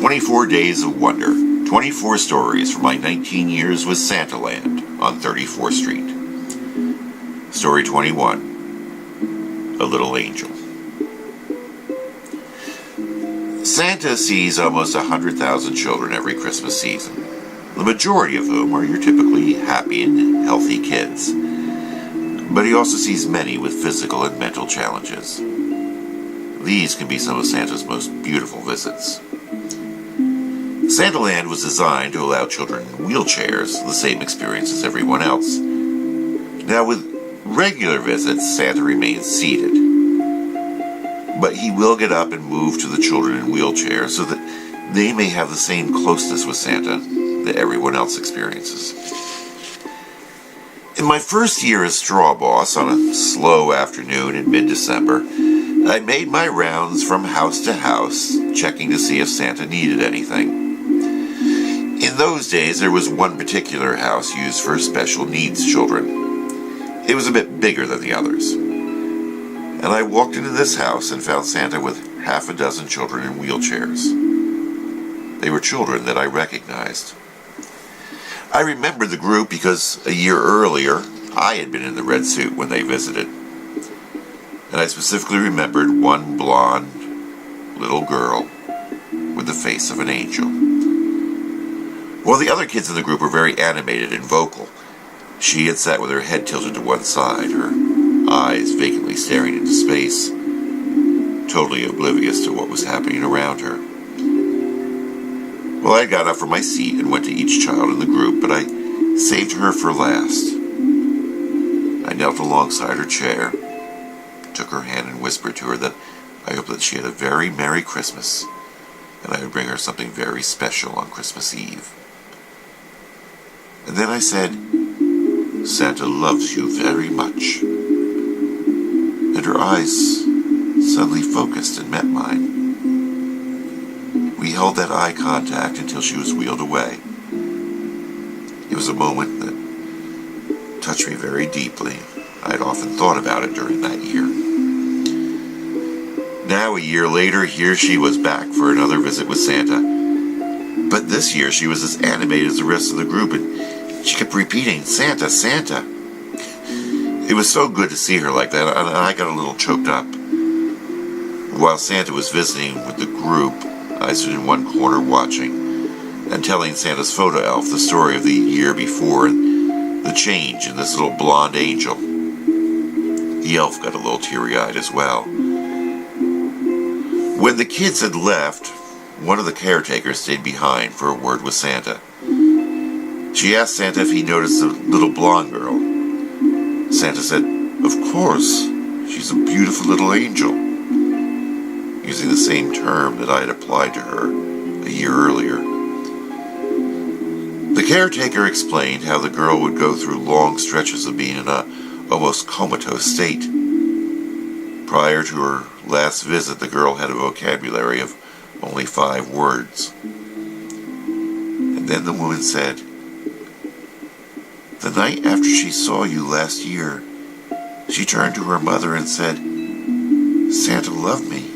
24 Days of Wonder. 24 stories from my 19 years with Santaland on 34th Street. Story 21. A Little Angel. Santa sees almost 100,000 children every Christmas season, the majority of whom are your typically happy and healthy kids. But he also sees many with physical and mental challenges. These can be some of Santa's most beautiful visits. Santaland was designed to allow children in wheelchairs the same experience as everyone else. Now, with regular visits, Santa remains seated. But he will get up and move to the children in wheelchairs so that they may have the same closeness with Santa that everyone else experiences. In my first year as straw boss, on a slow afternoon in mid-December, I made my rounds from house to house, checking to see if Santa needed anything. In those days, there was one particular house used for special needs children. It was a bit bigger than the others. And I walked into this house and found Santa with half a dozen children in wheelchairs. They were children that I recognized. I remembered the group because a year earlier, I had been in the red suit when they visited. And I specifically remembered one blonde little girl with the face of an angel. While the other kids in the group were very animated and vocal, she had sat with her head tilted to one side, her eyes vacantly staring into space, totally oblivious to what was happening around her. Well, I got up from my seat and went to each child in the group, but I saved her for last. I knelt alongside her chair, took her hand and whispered to her that I hoped that she had a very Merry Christmas, and I would bring her something very special on Christmas Eve. And then I said, "Santa loves you very much." And her eyes suddenly focused and met mine. We held that eye contact until she was wheeled away. It was a moment that touched me very deeply. I had often thought about it during that year. Now, a year later, here she was back for another visit with Santa. But this year she was as animated as the rest of the group, and she kept repeating, "Santa, Santa." It was so good to see her like that, and I got a little choked up. While Santa was visiting with the group, I stood in one corner watching and telling Santa's photo elf the story of the year before and the change in this little blonde angel. The elf got a little teary-eyed as well. When the kids had left, one of the caretakers stayed behind for a word with Santa. She asked Santa if he noticed the little blonde girl. Santa said, "Of course, she's a beautiful little angel," using the same term that I had applied to her a year earlier. The caretaker explained how the girl would go through long stretches of being in a almost comatose state. Prior to her last visit, the girl had a vocabulary of only 5 words. And then the woman said, "The night after she saw you last year, she turned to her mother and said, 'Santa loved me.'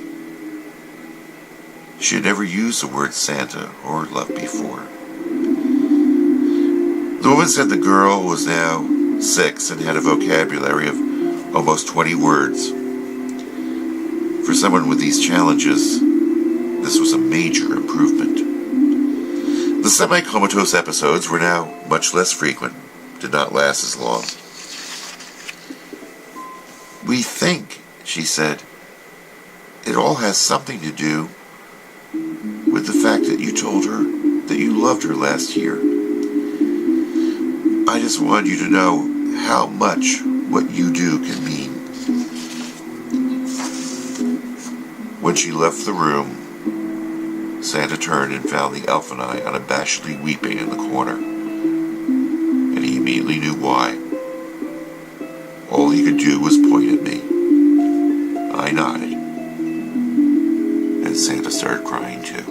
She had never used the word Santa or love before." The woman said the girl was now 6 and had a vocabulary of almost 20 words. For someone with these challenges, this was a major improvement. The semi-comatose episodes were now much less frequent, did not last as long. "We think," she said, "it all has something to do with the fact that you told her that you loved her last year. I just wanted you to know how much what you do can mean." When she left the room, Santa turned and found the elf and I unabashedly weeping in the corner. And he immediately knew why. All he could do was point at me. I nodded. And Santa started crying too.